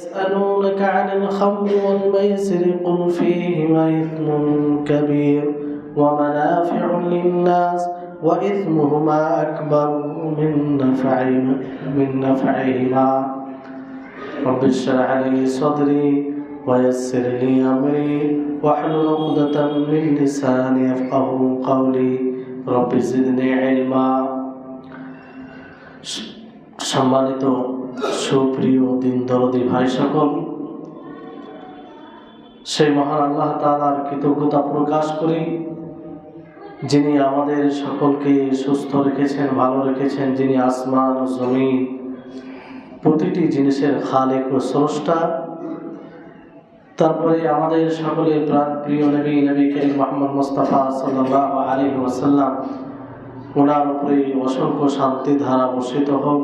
يسألونك عن الخمر والميسر قل فيهما إثم كبير ومنافع للناس وإثمهما أكبر من نفعهما رب اشرح لي صدري ويسر لي أمري واحلل عقدة من لساني يفقهوا قولي رب زدني علما। সম্মানিত সুপ্রিয় দিন দরদি ভাই সকল, সেই মহান আল্লাহ তাআলার কৃতজ্ঞতা প্রকাশ করি, যিনি আমাদের সকলকে সুস্থ রেখেছেন, ভালো রেখেছেন, যিনি আসমান ও জমিন প্রতিটি জিনিসের খালেক ও স্রষ্টা। তারপরে আমাদের সকলের প্রিয় নবী করিম মুহাম্মদ মুস্তাফা সাল্লাল্লাহু আলাইহি ওয়াসাল্লাম, ওনার উপরে অসংখ্য শান্তি ধারা বর্ষিত হোক।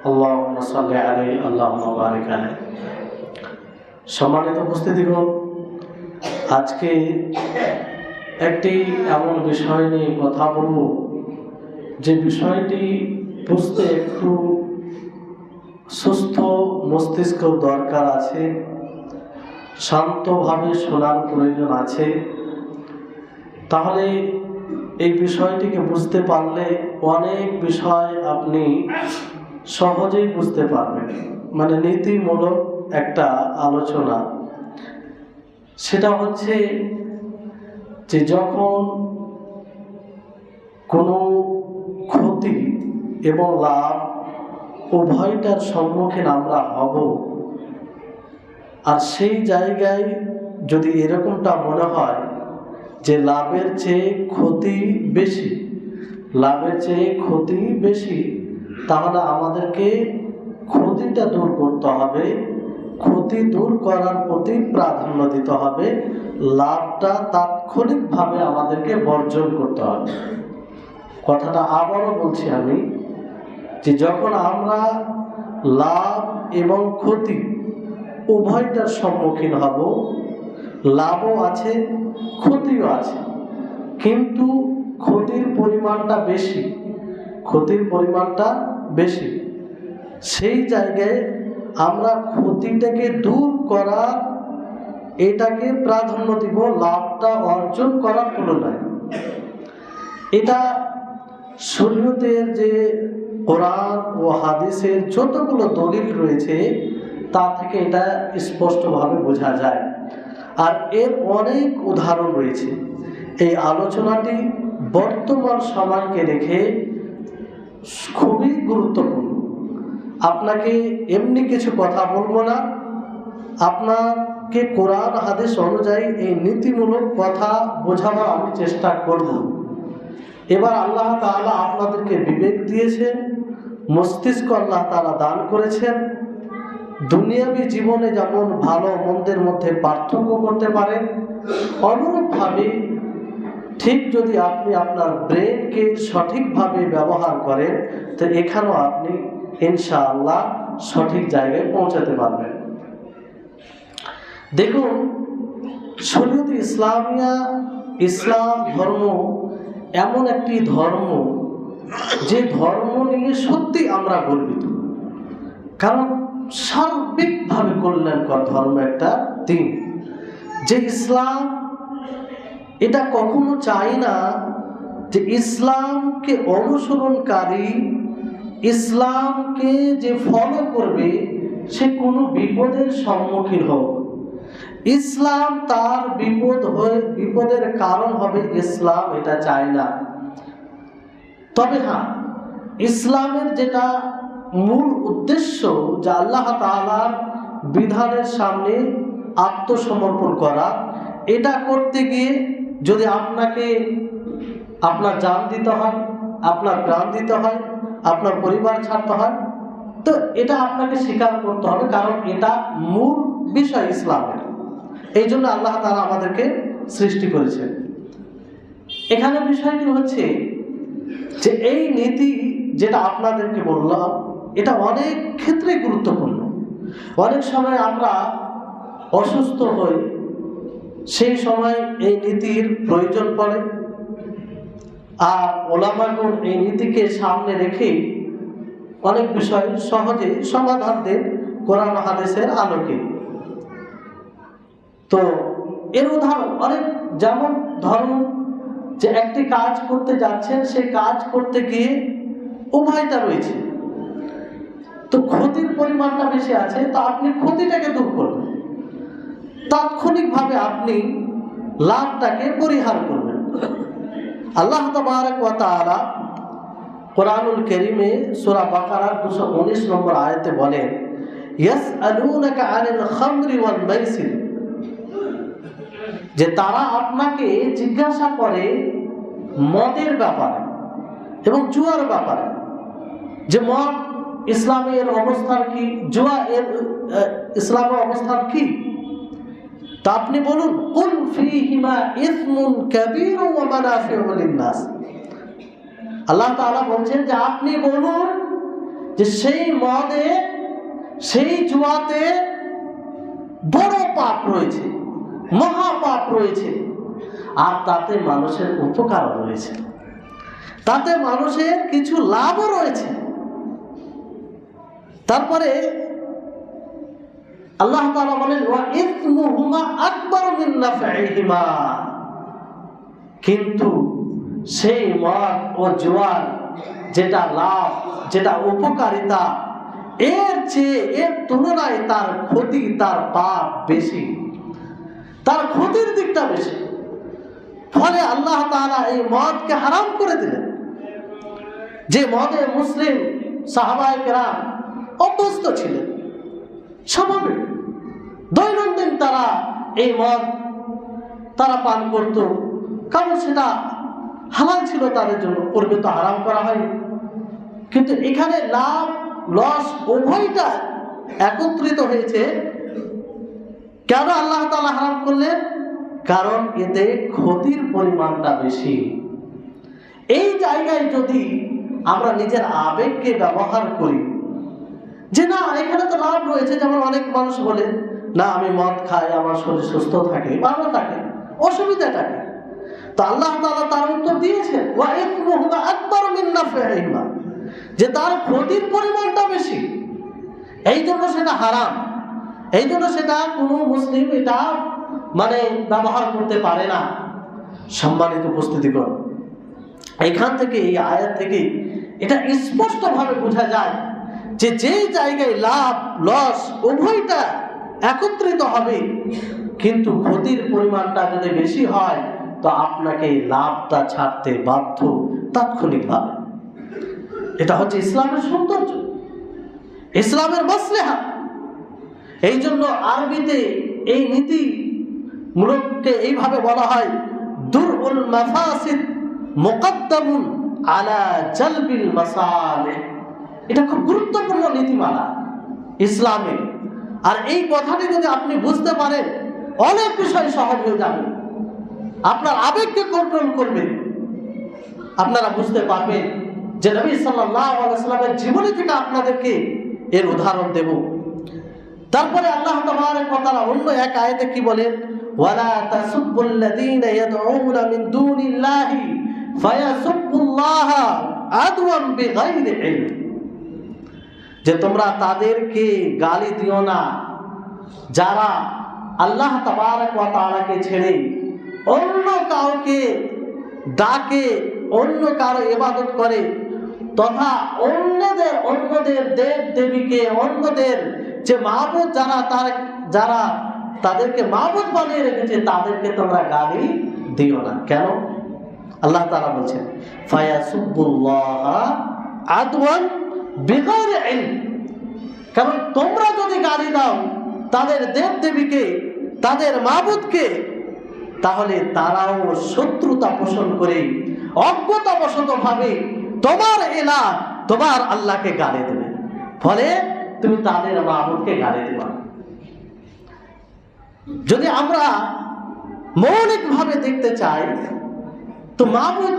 আল্লাহুম্মা সাল্লি আলাইহি আল্লাহুম্মা বারিক আলাইহি। সম্মানিত উপস্থিতিগণ, আজকে একটি এমন বিষয় নিয়ে কথা বলব যে বিষয়টি বুঝতে একটু সুস্থ মস্তিষ্ক দরকার আছে, শান্তভাবে শোনার প্রয়োজন আছে। তাহলে এই বিষয়টিকে বুঝতে পারলে অনেক বিষয় আপনি সহজেই বুঝতে পারবেন। মানে নীতিমূলক একটা আলোচনা। সেটা হচ্ছে যে যখন কোনো ক্ষতি এবং লাভ উভয়টার সম্মুখীন আমরা হব, আর সেই জায়গায় যদি এরকমটা মনে হয় যে লাভের চেয়ে ক্ষতি বেশি, তাহলে আমাদেরকে ক্ষতিটা দূর করতে হবে, ক্ষতি দূর করার প্রতি প্রাধান্য দিতে হবে, লাভটা তাৎক্ষণিকভাবে আমাদেরকে বর্জন করতে হবে। কথাটা আবারও বলছি আমি, যে যখন আমরা লাভ এবং ক্ষতি উভয়টার সম্মুখীন হব, লাভও আছে ক্ষতিও আছে, কিন্তু ক্ষতির পরিমাণটা বেশি, সেই জায়গায় আমরা ক্ষতিটাকে দূর করা এটাকে প্রাধান্য দিব লাভটা অর্জন করার তুলনায়। এটা শরীয়তের যে কোরআন ও হাদিসের যতগুলো দলিল রয়েছে তা থেকে এটা স্পষ্টভাবে বোঝা যায়, আর এর অনেক উদাহরণ রয়েছে। এই আলোচনাটি বর্তমান সময়কে রেখে খুবই গুরুত্বপূর্ণ। আপনাকে এমনি কিছু কথা বলবো না, আপনাকে কোরআন হাদিস অনুযায়ী এই নীতিমূলক কথা বোঝাবার আমি চেষ্টা করব। এবার আল্লাহ তাআলা আপনাদেরকে বিবেক দিয়েছেন, মস্তিষ্ক আল্লাহ তাআলা দান করেছেন। দুনিয়াবী জীবনে যেমন ভালো মন্দের মধ্যে পার্থক্য করতে পারেন, অনুরূপভাবে ঠিক যদি আপনি আপনার ব্রেনকে সঠিকভাবে ব্যবহার করেন, তো এখানেও আপনি ইনশাআল্লাহ সঠিক জায়গায় পৌঁছাতে পারবেন। দেখুন, শরীয়ত ইসলামিয়া, ইসলাম ধর্ম এমন একটি ধর্ম যে ধর্ম নিয়ে সত্যি আমরা গর্বিত, কারণ সার্বিকভাবে কল্যাণকর ধর্ম একটা দিন। যে ইসলাম এটা কখনো চাই না যে ইসলামকে অনুসরণকারী, ইসলামকে যে ফলো করবে সে কোনো বিপদের সম্মুখীন হোক। ইসলাম তার বিপদের কারণ হবে, ইসলাম এটা চায় না। তবে হ্যাঁ, ইসলামের যেটা মূল উদ্দেশ্য, যা আল্লাহ তাআলার বিধানের সামনে আত্মসমর্পণ করা, এটা করতে গিয়ে যদি আপনাকে আপনার জান দিতে হয়, আপনার প্রাণ দিতে হয়, আপনার পরিবার ছাড়তে হয়, তো এটা আপনাকে স্বীকার করতে হবে, কারণ এটা মূল বিষয় ইসলামের। এই জন্য আল্লাহ তাআলা আমাদেরকে সৃষ্টি করেছেন। এখানে বিষয়টি হচ্ছে যে এই নীতি যেটা আপনাদেরকে বললাম, এটা অনেক ক্ষেত্রে গুরুত্বপূর্ণ। অনেক সময় আমরা অসুস্থ হই, সেই সময় এই নীতির প্রয়োজন পড়ে, আর ওলামাগণ এই নীতিকে সামনে রেখে অনেক বিষয় সহজে সমাধান দেন কোরআন হাদিসের আলোকে। তো এর উদাহরণ অনেক, যেমন ধরুন যে একটি কাজ করতে যাচ্ছেন, সেই কাজ করতে গিয়ে উভয়টা রয়েছে, তো ক্ষতির পরিমাণটা বেশি আছে, তো আপনি ক্ষতিটাকে দূর করবেন, তাৎক্ষণিকভাবে আপনি লাভটাকে পরিহার করবেন। আল্লাহ তাবারক ওয়া তাআলা কোরআনুল কারীমে সূরা বাকারার 219 নম্বর আয়াতে বলেন, ইয়াসআলুনাকা আনিল খামরি ওয়াল মাইসির, যে তারা আপনাকে জিজ্ঞাসা করে মদের ব্যাপারে এবং জুয়ার ব্যাপারে, যে মদ ইসলামের অবস্থান কি, জুয়া এর ইসলামের অবস্থান কি। তা আপনি বলুন, কুল ফীহিমা ইসমুন কাবীরুন ওয়া মানাফিউ লিন-নাস। আল্লাহ তাআলা বলছেন যে আপনি বলুন যে সেই মদে, সেই জুয়াতে বড় পাপ রয়েছে, মহা পাপ রয়েছে, আর তাতে মানুষের উপকারও রয়েছে, তাতে মানুষের কিছু লাভও রয়েছে। তারপরে আল্লাহ তাআলা বলেন, ওয়া ইসমুহুমা আকবার মিন নাফঈহিমা, কিন্তু সেই মদ ও জুয়ার যেটা লাভ, যেটা উপকারিতা, এর চেয়ে, এর তুলনায় তার ক্ষতি, তার পাপ বেশি, তার ক্ষতির দিকটা বেশি। ফলে আল্লাহ তাআলা এই মদকে হারাম করে দিলেন। যে মদে মুসলিম সাহাবায়ে কেরাম অভ্যস্ত ছিলেন, স্বাভাবিক দৈনন্দিন তারা এই মদ তারা পান করত, কারণ সেটা হালাল ছিল তাদের জন্য, পূর্বে তো হারাম করা হয়নি। কিন্তু এখানে লাভ লস উভয়টা একত্রিত হয়েছে। কেন আল্লাহ তাআলা হারাম করলেন? কারণ এতে ক্ষতির পরিমাণটা বেশি। এই জায়গায় যদি আমরা নিজের আবেগকে ব্যবহার করি, যে না এখানে তো লাভ রয়েছে, যেমন অনেক মানুষ বলে, না আমি মদ খাই, আমার শরীর সুস্থ থাকে, ভালো থাকে, অসুবিধাটা কি? তো আল্লাহ তাআলা তার উত্তর দিয়েছেন, ওয়া ইসমুহুমা আকবার মিন নাফঈহিমা, যে তার ক্ষতির পরিমাণটা বেশি, এই জন্য সেটা হারাম, এই জন্য সেটা কোনো মুসলিম এটা মানে ব্যবহার করতে পারে না। সম্মানিত উপস্থিতিগণ, এখান থেকে, এই আয়াত থেকে এটা স্পষ্টভাবে বোঝা যায় যে যে জায়গায় লাভ লস উভয়টা একত্রিত হবে, কিন্তু ক্ষতির পরিমাণটা যদি বেশি হয়, তো আপনাকে লাভটা ছাড়তে বাধ্য তাৎক্ষণিকভাবে। এটা হচ্ছে ইসলামের সৌন্দর্য, ইসলামের মাসলেহা। এই জন্য আরবিতে এই নীতি মূলককে এইভাবে বলা হয়, দুরউল মাফাসিদ মুকদ্দামুন আলা জালবিল মাসালিহ। এটা খুব গুরুত্বপূর্ণ নীতিমালা ইসলামে। আর এই কথাটি যদি আপনি বুঝতে পারেন, অনেক বিষয় সহজ হয়ে যাবে। আপনার আবেগকে কন্ট্রোল করবে, আপনারা বুঝতে পারবেন যে নবী সাল্লাল্লাহু আলাইহি ওয়াসাল্লামের জীবনী থেকে আপনাদেরকে এর উদাহরণ দেব। তারপরে আল্লাহ তাবারক ওয়া তাআলা অন্য এক আয়াতে কি বলেন, ওয়ালা তাসুব্বুল্লাযীনা ইয়াদউনা মিন দুনিল্লাহি ফায়াসুব্বুল্লাহা আদওয়ান বিগাইরি ইলম, যে তোমরা তাদেরকে গালি দিও না যারা আল্লাহ তাবারক ওয়া তাআলাকে ছেড়ে অন্য কাউকে ডাকে, অন্য কারো ইবাদত করে, তথা অন্যদের দেব দেবীকে, অন্যদের যে মাবুদ যারা তাদেরকে মাবুদ বানিয়ে রেখেছে, তাদেরকে তোমরা গালি দিও না। কেন? আল্লাহ তাআলা বলছেন, ফায়াসুব্বুল্লাহা আদওয়ান বিগাইরি ইলম, কারণ তোমরা যদি গালি দাও তাদের দেব দেবীকে, তাদের মাবুদকে, তাহলে তারাও শত্রুতা পোষণ করে অজ্ঞতাবশত ভাবে তোমার ইলাহ, তোমার আল্লাহকে গালি দেবে, ফলে তুমি তাদের মাবুদকে গালি দেবে। যদি আমরা মৌলিকভাবে দেখতে চাই, তো মাবুদ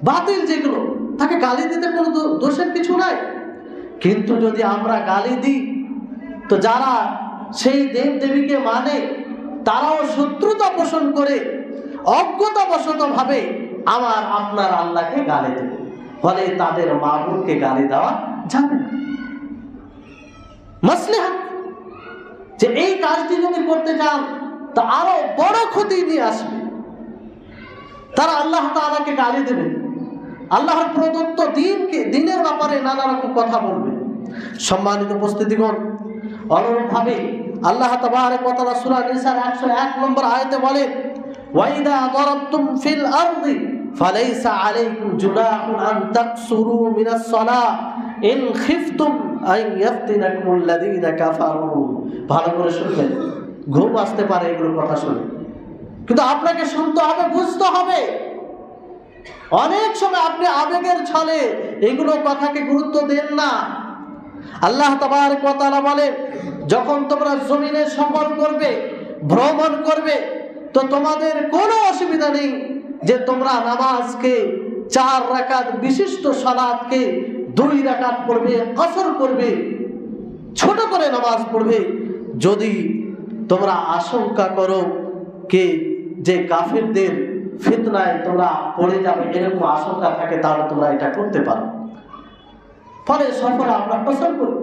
বাতিল যেগুলো, তাকে গালি দিতে কোনো দোষের কিছু নাই। কিন্তু যদি আমরা গালি দিই, তো যারা সেই দেব দেবীকে মানে তারাও শত্রুতা পোষণ করে অজ্ঞতাবশত ভাবে আমার আপনার আল্লাহকে গালি দেবে, ফলে তাদের মাবুদকে গালি দেওয়া যাবে না। মাসলিহাত, যে এই কাজটি যদি করতে চান তা আরো বড় ক্ষতি নিয়ে আসবে। তারা আল্লাহ তাআলাকে গালি দেবে, আল্লাহর প্রদত্ত দিনের ব্যাপারে নানা রকম কথা বলবে। সম্মানিত উপস্থিতিগণ, অনুরূপভাবে আল্লাহ তাবারক ওয়া তাআলা সূরা নিসার 101 নম্বর আয়াতে বলেন, ওয়াইদা দারাবতুম ফিল আরদি ফালাইসা আলাইকুম জুনাহুন আন তাকসুরু মিনাস সালাহ ইন খিফতুম আন ইয়াফতিনাকুমুল লাযীনা কাফারু। ভালো করে শুনবেন, ঘুম আসতে পারে এগুলো কথা শুনে, কিন্তু আপনাকে শুনতে হবে, বুঝতে হবে। অনেক সময় আপনি আবেগের ছলে এগুলো কথাকে গুরুত্ব দেন না। আল্লাহ তাবারক ওয়া তাআলা বলেন, যখন তোমরা জমিনে সফর করবে, ভ্রমণ করবে, তো তোমাদের কোনো অসুবিধা নেই যে তোমরা নামাজকে 4 রাকাত বিশিষ্ট সালাতকে 2 রাকাত পড়বে, কসর করবে, ছোট করে নামাজ পড়বে। যদি তোমরা আশঙ্কা করো যে কাফিরদের ফিতনায় তোমরা পড়ে যাবে, এরকম আশঙ্কা থাকে, তাহলে তোমরা এটা করতে পারো। ফলে সফরে আমরা কসর করি।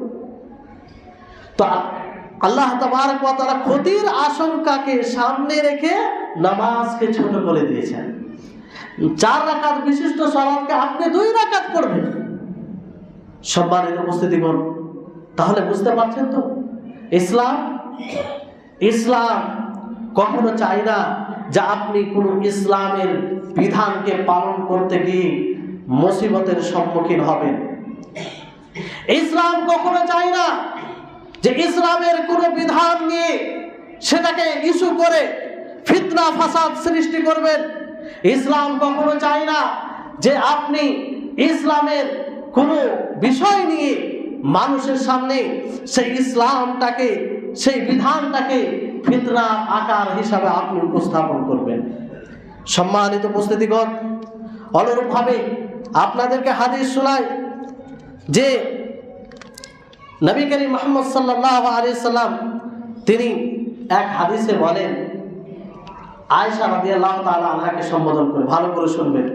তো আল্লাহ তাবারক ওয়া তাআলা ক্ষতির আশঙ্কাকে সামনে রেখে নামাজকে ছোট করে দিয়েছেন। 4 রাকাত বিশিষ্ট সালাতকে আপনি 2 রাকাত পড়বেন। সম্মানিত উপস্থিতিগণ, তাহলে বুঝতে পারছেন তো, ইসলাম কখনো চায় না যে আপনি কোনো ইসলামের বিধানকে পালন করতে গিয়ে মুসিবতের সম্মুখীন হবেন। ইসলাম কখনো চায় না যে ইসলামের কোনো বিধান নিয়ে সেটাকে ইস্যু করে ফিতনা ফাসাদ সৃষ্টি করবেন। ইসলাম কখনো চায় না যে আপনি ইসলামের কোনো বিষয় নিয়ে মানুষের সামনে সেই ইসলামটাকে, সেই বিধানটাকে ফিতনা আকার হিসাবে আপনি উপস্থাপন করবেন। সম্মানিত উপস্থিতিগণ, অনুরূপভাবে আপনাদেরকে হাদিস শোনাই যে নবী করিম মুহাম্মদ সাল্লাল্লাহু আলাইহি সাল্লাম তিনি এক হাদিসে বলেন, আয়েশা রাদিয়াল্লাহু তাআলা আনহাকে সম্বোধন করে, ভালো করে শুনবেন,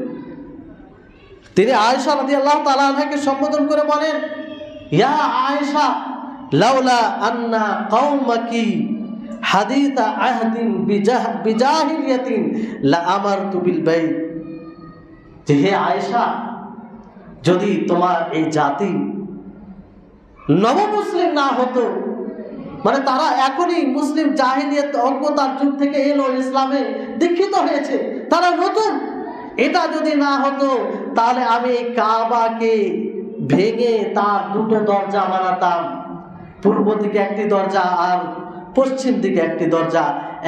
তিনি আয়েশা রাদিয়াল্লাহু তাআলা আনহাকে সম্বোধন করে বলেন, ইয়া আয়েশা লাউলা আন্না কওমাকি হাদিতা আহদিন বিজাহিলিয়াতিন লা আমারতু বিল বাই। যে হে আয়েশা, যদি তোমার এই জাতি নবমুসলিম না হতো, মানে তারা এখনই মুসলিম জাহিলিয়াত অজ্ঞতার যুগ থেকে এলো, ইসলামে দীক্ষিত হয়েছে, তারা নতুন, এটা যদি না হতো তাহলে আমি এই কাবাকে ভেঙে তার 2টো দরজা বানাতাম, পূর্ব দিকে একটি দরজা আর পশ্চিম দিকে একটি দরজা।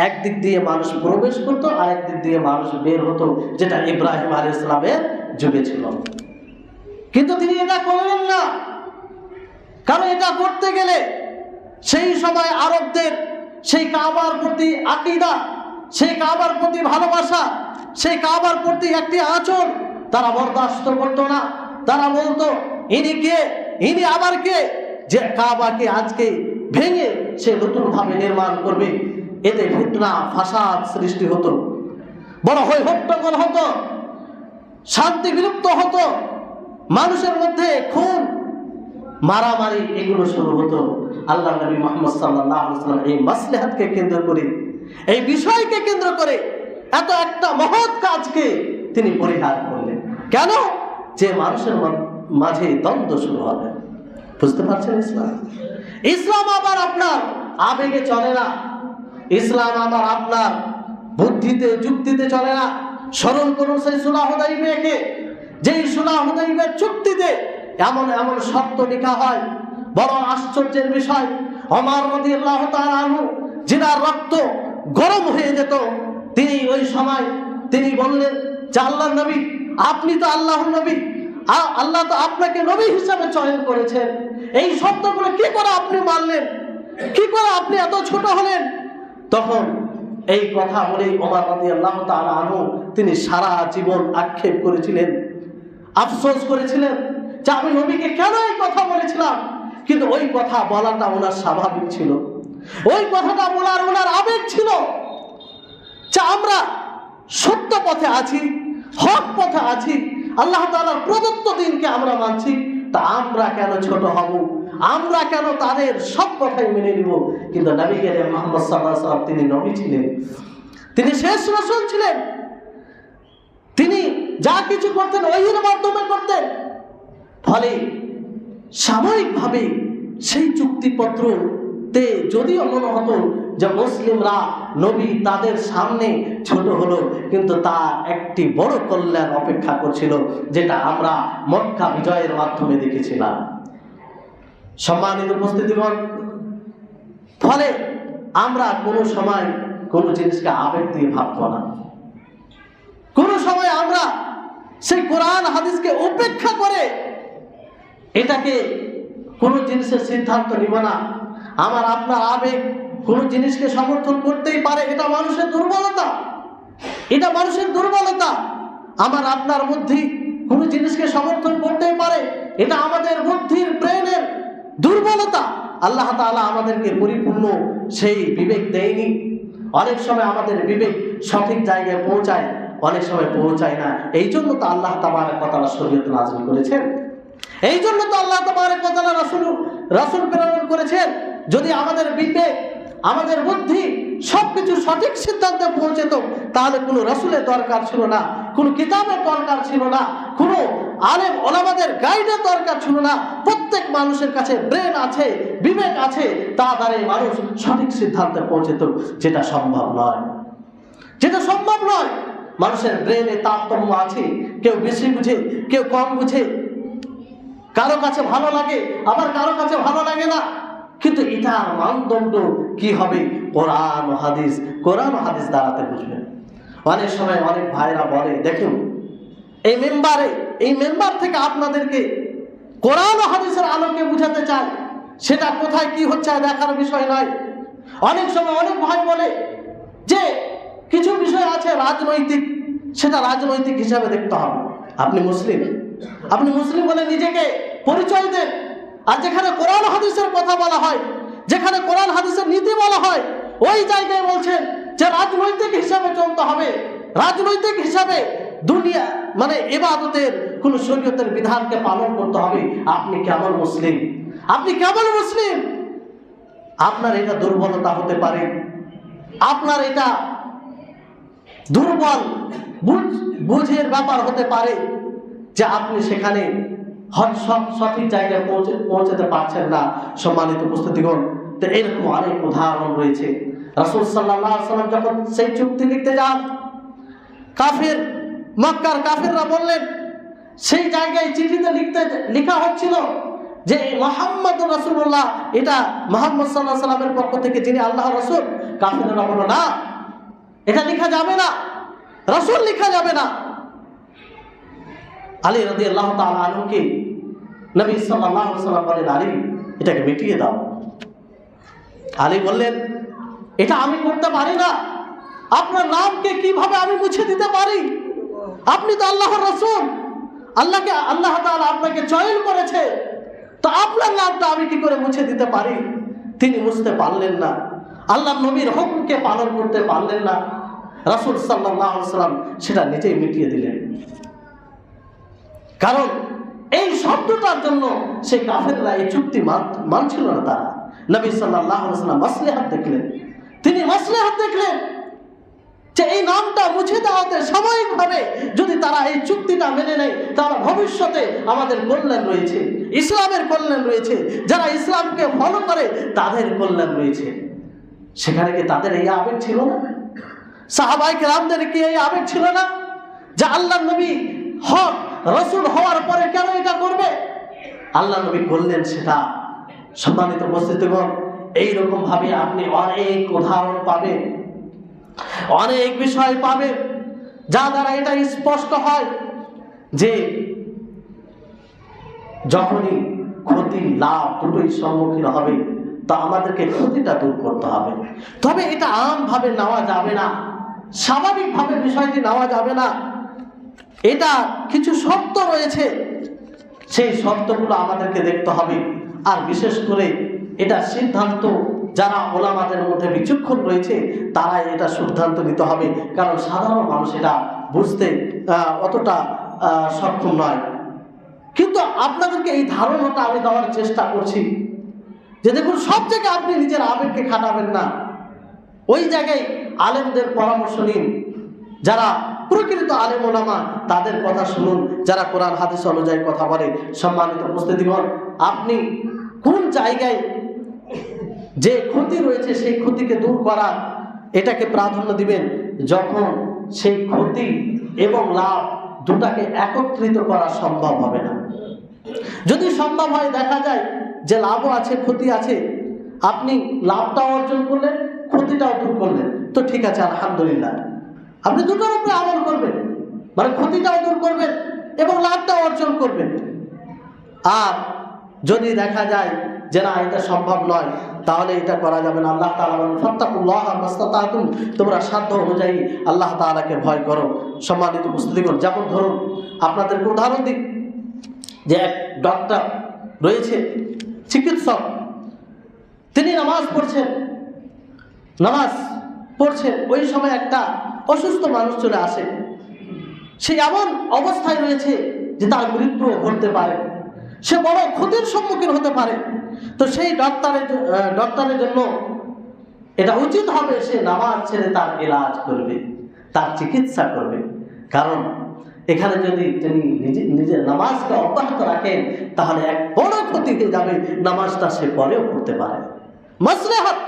একদিক দিয়ে মানুষ প্রবেশ করতো, আরেক দিক দিয়ে মানুষ বের হতো, যেটা ইব্রাহিম আলাইহিস সালামের যুগে ছিল। কিন্তু তিনি এটা করলেন না, কারণ এটা করতে গেলে সেই সময় আরবদের সেই কাবার প্রতি আকীদা, সেই কাবার প্রতি ভালোবাসা, সেই কাবার প্রতি একটি আচরণ তারা বরদাস্ত করতো না। তারা বলতো, ইনি কে, ইনি আবার কে, যে কাবাকে আজকে ভেঙে সে নতুন ভাবে নির্মাণ করবে। এতে ফিতনা ফাসাদ সৃষ্টি হতো, বড় হট্টগোল হতো, শান্তি বিলুপ্ত হতো, মানুষের মধ্যে খুন মারামারি এগুলো শুরু হতো। আল্লাহ নবী মুহাম্মদ সাল্লাল্লাহু আলাইহি ওয়াসাল্লাম এই মাসলিহাতকে কেন্দ্র করে, এই বিষয়কে কেন্দ্র করে এত একটা মহৎ কাজকে তিনি পরিহার করলেন। কেন? যে মানুষের মাঝে দ্বন্দ্ব শুরু হবে। বুঝতে পারছেন? ইসলাম আবার আপনার আবেগে চলে না, ইসলাম আবার আপনার বুদ্ধিতে যুক্তিতে চলে না। স্মরণ করুন সেই সুলহ হুদাইবিয়াকে, যেই সুলহ হুদাইবিয়ার চুক্তিতে এমন এমন শর্ত লেখা হয়, বড় আশ্চর্যের বিষয়। ওমর রাদিয়াল্লাহু তাআলা আনহু, যিনার রক্ত গরম হয়ে যেত, তিনি ওই সময় তিনি বললেন যে আল্লাহর নবী, আপনি তো আল্লাহর নবী, আল্লাহ তো আপনাকে নবী হিসাবে চয়ন করেছেন, এই শর্তগুলো কি করে আপনি মানলেন, কি করে আপনি এত ছোট হলেন? তখন এই কথা বলেই ওমর রাদিয়াল্লাহু তাআলা আনহু তিনি সারা জীবন আক্ষেপ করেছিলেন, আফসোস করেছিলেন যে আমি নবীকে কেন এই কথা বলেছিলাম। কিন্তু ওই কথা বলাটা ওনার স্বাভাবিক ছিল, ওই কথাটা বলার ওনার আবেগ ছিল যে আমরা সত্য পথে আছি, হক পথে আছি, আল্লাহ তাআলার প্রদত্ত দিনকে আমরা মানছি, তা আমরা কেন ছোট হব, আমরা কেন তাদের সব কথাই মেনে নিব? কিন্তু নবী করিম মুহাম্মদ সাল্লাল্লাহু আলাইহি ওয়াসাল্লাম তিনি নবী ছিলেন, তিনি শেষ রাসূল ছিলেন, তিনি যা কিছু করতেন ওহীর মাধ্যমে করতেন। ফলে সাময়িকভাবে সেই চুক্তিপত্রতে যদিও মনে হতো যে মুসলিমরা নবী তাদের সামনে ছোট হলো, কিন্তু তা একটি বড় কল্যাণ অপেক্ষা করছিল, যেটা আমরা মক্কা বিজয়ের মাধ্যমে দেখেছিলাম। সম্মানিত উপস্থিতিগণ, ফলে আমরা কোনো সময় কোনো জিনিসকে আবেগ দিয়ে ভাবব না, কোনো সময় আমরা সেই কোরআন হাদিসকে উপেক্ষা করে এটাকে কোনো জিনিসের সিদ্ধান্ত নিব না। আমার আপনার আবেগ কোনো জিনিসকে সমর্থন করতেই পারে, এটা মানুষের দুর্বলতা, এটা মানুষের দুর্বলতা। আমার আপনার বুদ্ধি কোনো জিনিসকে সমর্থন করতেই পারে, এটা আমাদের বুদ্ধির ব্রেনের দুর্বলতা। আল্লাহ তাআলা আমাদেরকে পরিপূর্ণ সেই বিবেক দেয়নি। অনেক সময় আমাদের বিবেক সঠিক জায়গায় পৌঁছায়, অনেক সময় পৌঁছায় না। এই জন্য তো আল্লাহ তাবারক ওয়া তাআলা শরীয়ত নাযিল করেছেন, এই জন্য তো আল্লাহ তাবারক ওয়া তাআলা রাসূল প্রেরণ করেছেন। যদি আমাদের বিবেক, আমাদের বুদ্ধি সবকিছু সঠিক সিদ্ধান্তে পৌঁছেত, তাহলে কোনো রাসূলের দরকার ছিল না, কোনো কিতাবের দরকার ছিল না, কোনো আলেম ওলামাদের গাইডের দরকার ছিল না। প্রত্যেক মানুষের কাছে ব্রেন আছে, বিবেক আছে, তা দ্বারা মানুষ সঠিক সিদ্ধান্তে পৌঁছেত, যেটা সম্ভব নয়, যেটা সম্ভব নয়। মানুষের ব্রেনে তারতম্য আছে, কেউ বেশি বুঝে, কেউ কম বুঝে, কারো কাছে ভালো লাগে, আবার কারো কাছে ভালো লাগে না। কিন্তু এটার মানদণ্ড কি হবে? কোরআন ও হাদিস, কোরআন ও হাদিস দ্বারাতে বুঝবেন। অনেক সময় অনেক ভাইরা বলে, দেখুন এই মেম্বার থেকে আপনাদেরকে কোরআন ও হাদিসের আলোকে বুঝাতে চাই, সেটা কোথায় কি হচ্ছে দেখার বিষয় নয়। অনেক সময় অনেক ভাই বলে যে কিছু বিষয় আছে রাজনৈতিক, সেটা রাজনৈতিক হিসাবে দেখতে হবে। আপনি মুসলিম বলে নিজেকে পরিচয় দেন, আর যেখানে কোরআন হাদিসের কথা বলা হয়, যেখানে কোরআন হাদিসের নীতি বলা হয়, ওই জায়গায় বলছেন যে রাজনৈতিক হিসাবে চলতে হবে, রাজনৈতিক হিসাবে দুনিয়া মানে ইবাদতের কোন শরীয়তের বিধানকে পালন করতে হবে। আপনি কেমন মুসলিম? আপনি কেমন মুসলিম? আপনার এটা দুর্বলতা হতে পারে, আপনার এটা দুর্বল বুঝের ব্যাপার হতে পারে যে আপনি সেখানে সঠিক জায়গায় পৌঁছাতে পারছেন না। সম্মানিত উপস্থিতিগণ, তো এরকম অনেক উদাহরণ রয়েছে। রাসূল সাল্লাল্লাহু আলাইহি ওয়াসাল্লাম যখন সেই চুক্তি লিখতে যান, মক্কার কাফিররা বললেন, সেই জায়গায় চিঠিতে লেখা হচ্ছিল যে মুহাম্মদুর রাসূলুল্লাহ, এটা মুহাম্মদ সাল্লাল্লাহু আলাইহি ওয়াসাল্লামের পক্ষ থেকে যিনি আল্লাহর রাসূল। কাফিররা বলল, না, এটা লেখা যাবে না, রাসূল লেখা যাবে না। আলী রাদিয়াল্লাহু তাআলা আনহুকে নবী সাল্লাল্লাহু আলাইহি ওয়াসাল্লাম বলেন, আলী এটাকে মিটিয়ে দাও। আলী বললেন, এটা আমি করতে পারি না, আপনার নামকে কিভাবে আমি মুছে দিতে পারি? আপনি তো আল্লাহর রাসূল, আল্লাহ তাআলা আপনাকে চয়ন করেছে, তো আপনার নামটা আমি কি করে মুছে দিতে পারি? তিনি মুছতে পারলেন না, আল্লাহর নবীর হুকুমকে পালন করতে পারলেন না। রাসূল সাল্লাল্লাহু আলাইহি ওয়াসাল্লাম সেটা নিজেই মিটিয়ে দিলেন। কারণ এই শব্দটার জন্য সেই কাফেররা এই চুক্তি মানছিল না। তারা নবী সাল্লাল্লাহু আলাইহি ওয়াসাল্লাম মাসলিহাত দেখলেন, তিনি মাসলিহাত দেখলেন যে এই নামটা মুছে দেওয়াতে সাময়িকভাবে যদি তারা এই চুক্তিটা মেনে নেয়, তাহলে ভবিষ্যতে আমাদের কল্যাণ রয়েছে, ইসলামের কল্যাণ রয়েছে, যারা ইসলামকে ফলো করে তাদের কল্যাণ রয়েছে। সেখানে কি তাদের এই আবেগ ছিল না? সাহাবায়ে কেরামদের কি এই আবেগ ছিল না যে আল্লাহর নবী হক রাসূল হওয়ার পরে কেন এটা করবে? আল্লাহ নবী করলেন সেটা। সম্মানিত উপস্থিতিগণ, এইরকম ভাবে আপনি অনেক উদাহরণ পাবেন, অনেক বিষয় পাবেন, যা দ্বারা এটা স্পষ্ট হয় যে যখনই ক্ষতি লাভ দুটোই সম্মুখীন হবে, তা আমাদেরকে ক্ষতিটা দূর করতে হবে। তবে এটা আমভাবে নেওয়া যাবে না, স্বাভাবিকভাবে বিষয়টি নেওয়া যাবে না। এটা কিছু শর্ত রয়েছে, সেই শর্তগুলো আমাদেরকে দেখতে হবে। আর বিশেষ করে এটা সিদ্ধান্ত যারা ওলামাদের মধ্যে বিচক্ষণ রয়েছে তারাই এটা সিদ্ধান্ত নিতে হবে, কারণ সাধারণ মানুষ এটা বুঝতে অতটা সক্ষম নয়। কিন্তু আপনাদেরকে এই ধারণাটা আমি দেওয়ার চেষ্টা করছি যে দেখুন সব জায়গায় আপনি নিজের আবেগকে খাটাবেন না, ওই জায়গায় আলেমদের পরামর্শ নিন, যারা প্রকৃত আলেম ওলামা তাদের কথা শুনুন, যারা কোরআন হাদিস অনুযায়ী কথা বলে। সম্মানিত উপস্থিতিগণ, আপনি কোন জায়গায় যে ক্ষতি রয়েছে সেই ক্ষতিকে দূর করা এটাকে প্রাধান্য দিবেন, যখন সেই ক্ষতি এবং লাভ দুটাকে একত্রিত করা সম্ভব হবে না। যদি সম্ভব হয়, দেখা যায় যে লাভও আছে ক্ষতি আছে, আপনি লাভটাও অর্জন করলেন ক্ষতিটাও দূর করলেন, তো ঠিক আছে আলহামদুলিল্লাহ, আপনি দুটোর উপরে আমল করবেন, মানে ক্ষতিটাও দূর করবেন এবং লাভটাও অর্জন করবেন। আর যদি দেখা যায় যে না এটা সম্ভব নয়, তাহলে এটা করা যাবে না। আল্লাহ তাআলা বলেন ফাত্তাকুল্লাহা মাসতাতাতুম, তোমরা সাধ্য অনুযায়ী আল্লাহ তাআলাকে ভয় করো। সম্মানিত উপস্থিতিগণ, যেমন ধরুন আপনাদেরকে উদাহরণ দিই, যে এক ডক্টর রয়েছে, চিকিৎসক, তিনি নামাজ পড়ছেন, ওই সময় একটা অসুস্থ মানুষ চলে আসে, সে এমন অবস্থায় রয়েছে যে তার মৃত্যু ঘটতে পারে, সে বড় ক্ষতির সম্মুখীন হতে পারে। তো সেই ডক্টরের জন্য এটা উচিত হবে সে নামাজ ছেড়ে তার ইলাজ করবে, তার চিকিৎসা করবে। কারণ এখানে যদি তিনি নিজের নামাজকে অব্যাহত রাখেন, তাহলে এক বড় ক্ষতি হয়ে যাবে, নামাজটা সে পরেও করতে পারে। মাসলাহাত,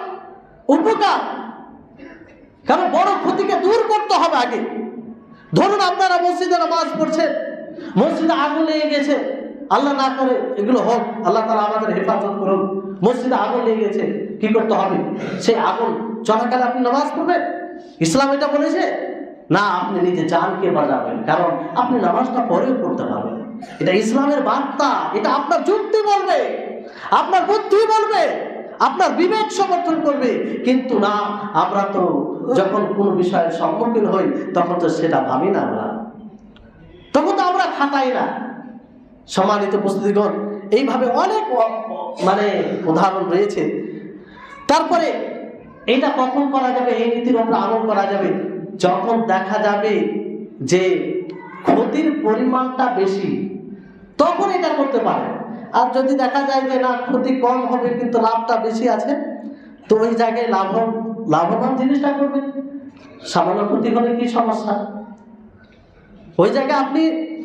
উপকার, কারণ বড় ক্ষতিকে দূর করতে হবে আগে। ধরুন আপনারা মসজিদে নামাজ পড়ছেন, মসজিদে আগুন লেগে গেছে, আল্লাহ না করে এগুলো হোক, আল্লাহ তাআলা আমাদের হেফাজত করুন, মসজিদে আগুন লেগে গেছে, কি করতে হবে? সেই আগুন চলাকালে আপনি নামাজ পড়বেন? ইসলাম এটা বলেছে না, আপনি নিজে জানকে বাঁচাবেন, কারণ আপনি নামাজটা পরেও পড়তে পারবেন। এটা ইসলামের বার্তা, এটা আপনার যুক্তি বলবে, আপনার বুদ্ধি বলবে, আপনার বিবেক সমর্থন করবে। কিন্তু না, আমরা তো যখন কোনো বিষয়ের সম্মুখীন হই তখন তো সেটা ভাবি না, তখন তো আমরা খাটাই না। সম্মানিত উপস্থিতিগণ, এইভাবে অনেক উদাহরণ রয়েছে। তারপরে এটা কখন করা যাবে, এই নীতির উপর আমল করা যাবে যখন দেখা যাবে যে ক্ষতির পরিমাণটা বেশি, তখন এটা করতে পারে। আর যদি দেখা যায় যে না, ক্ষতি কম হবে কিন্তু লাভটা বেশি আছে, তো ওই জায়গায় লাভবান জিনিসটা করবেন। সামান্য ক্ষতি হলে কি সমস্যা, ওই জায়গায় আপনি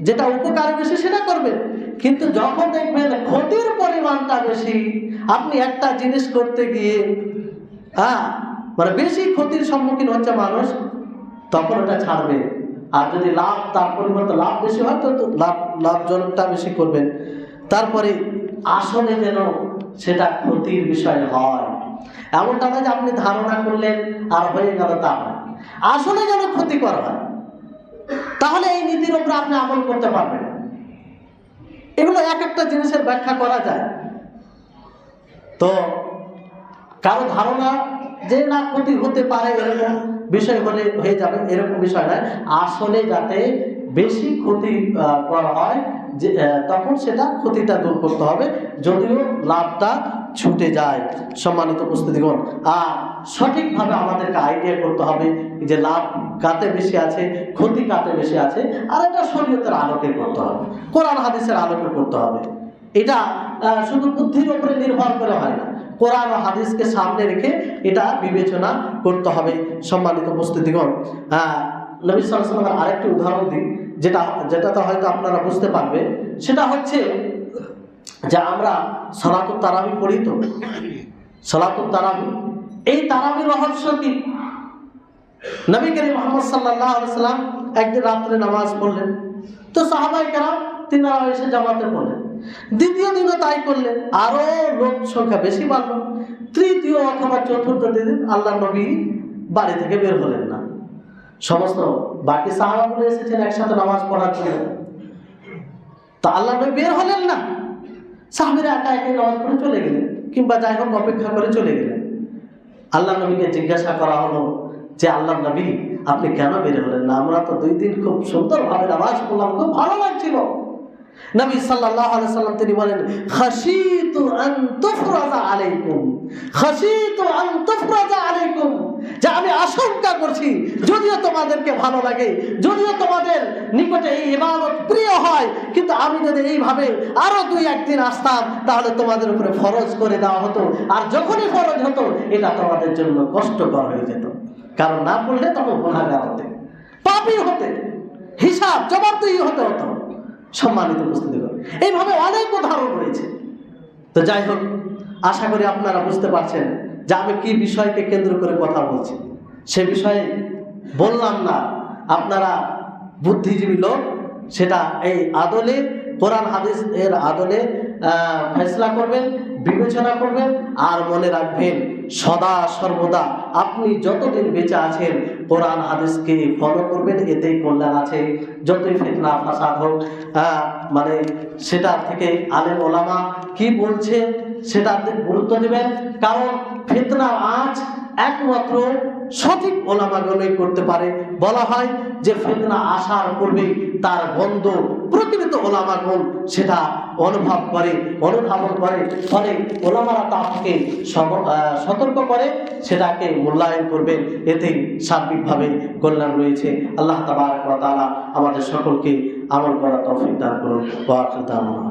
যেটা উপকার বেশি সেটা করবেন। কিন্তু যখন দেখবেন ক্ষতির পরিমাণটা বেশি, আপনি একটা জিনিস করতে গিয়ে বেশি ক্ষতির সম্মুখীন হচ্ছে মানুষ, তখন ওটা ছাড়বে। আর যদি লাভ, তার পরিবর্তে লাভ বেশি হয় তো লাভজনকটা বেশি করবেন। তারপরে আসলে যেন সেটা ক্ষতির বিষয় হয়, এমনটা না যে আপনি ধারণা করলেন আর হয়ে গেল, তা নয়, আসলে যেন ক্ষতিকর হয়, তাহলে এই নীতির উপরে আপনি আমল করতে পারবেন। এগুলো এক একটা জিনিসের ব্যাখ্যা করা যায়। তো কারো ধারণা যে না ক্ষতি হতে পারে এরকম বিষয় হলে হয়ে যাবে, এরকম বিষয় নয়। আসলে যাতে বেশি ক্ষতি করা হয়, যে তখন সেটা ক্ষতিটা দূর করতে হবে, যদিও লাভটা ছুটে যায়। সম্মানিত উপস্থিতিগণ, আর সঠিকভাবে আমাদেরকে আইডিয়া করতে হবে যে লাভ কাতে বেশি আছে, ক্ষতি কাতে বেশি আছে, আর এটা শরীয়তের আলোকে করতে হবে, কোরআন হাদিসের আলোকে করতে হবে। এটা শুধু বুদ্ধির উপরে নির্ভর করে হয় না, কোরআন ও হাদিসকে সামনে রেখে এটা বিবেচনা করতে হবে। সম্মানিত উপস্থিতিগণ, নবী সাল্লাল্লাহু আলাইহি ওয়াসাল্লামের আরেকটি উদাহরণ দিই, যেটাতে হয়তো আপনারা বুঝতে পারবেন। সেটা হচ্ছে যে আমরা সালাতুত তারাবি পড়ি, তো সালাতুত তারাবি, এই তারাবির রহস্য কি? নবী করিম মুহাম্মদ সাল্লাল্লাহু আলাইহি ওয়াসাল্লাম একদিন রাত্রে নামাজ পড়লেন, তো সাহাবায়ে কেরাম তিনারা এসে জামাতে পড়লেন। দ্বিতীয় দিনও তাই করলেন, আরো লোক সংখ্যা বেশি বাড়লো। তৃতীয় অথবা চতুর্থ দিন আল্লাহ নবী বাড়ি থেকে বের হলেন না। সমস্ত বাকি সাহাবাগুলো এসেছেন একসাথে নামাজ পড়ার জন্য, তা আল্লাহ নবী বের হলেন না। সাহাবীরা একা একাই নামাজ পড়ে চলে গেলেন, কিংবা যাই হোক অপেক্ষা করে চলে গেলেন। আল্লাহ নবীকে জিজ্ঞাসা করা হলো যে আল্লাহ নবী, আপনি কেন বের হলেন না? আমরা তো 2 দিন খুব সুন্দরভাবে নামাজ পড়লাম, খুব ভালো লাগছিল। নবী সাল্লাল্লাহু আলাইহি সাল্লাম তিনি বলেন, খাশিতু আন তুফরাজা আলাইকুম, খাশিতু আন তুফরাজা আলাইকুম, যে আমি আশঙ্কা করছি যদিও তোমাদেরকে ভালো লাগে, যদিও তোমাদের নিকটে এই ইবাদত প্রিয় হয়, কিন্তু আমি যদি এইভাবে আরো 2-1 দিন আসতাম তাহলে তোমাদের উপরে ফরজ করে দেওয়া হতো, আর যখনই ফরজ হতো এটা তোমাদের জন্য কষ্টকর হয়ে যেত, কারণ না পড়লে তখন গুনাহগার হতে, পাপী হতে, হিসাব জবাবদিহি হতে হতো। সম্মানিত উপস্থিতি, এইভাবে অনেক উদাহরণ রয়েছে। তো যাই হোক, আশা করি আপনারা বুঝতে পারছেন যে আমি কি বিষয়কে কেন্দ্র করে কথা বলছি। সে বিষয়ে বললাম না, আপনারা বুদ্ধিজীবী লোক, সেটা এই আদলে, কোরআন হাদিস এর আদলে ফয়সালা করবেন, বিবেচনা করবেন। আর মনে রাখবেন, সদা সর্বদা আপনি যতদিন বেঁচে আছেন কোরআন হাদিসকে ফলো করবেন, এতেই কল্যাণ আছে। যতই ফিতনা ফাসাদ হোক, মানে সেটা থেকে আলেম ওলামা কি বলছে সেটাতে গুরুত্ব দেবেন, কারণ ফিতনা আজ একমাত্র সঠিক ওলামাগণই করতে পারে। বলা হয় যে ফিতনা আসার পূর্বে তার বন্ধ প্রকৃত ওলামাগণ সেটা অনুধাবন করে, ফলে ওলামারা তাকে সতর্ক করে, সেটাকে মূল্যায়ন করবেন, এতেই সার্বিকভাবে কল্যাণ রয়েছে। আল্লাহ তাবারক ওয়া তাআলা আমাদের সকলকে আমল করার তৌফিক দান করুন। ওয়া আখিরু দাওয়ানা।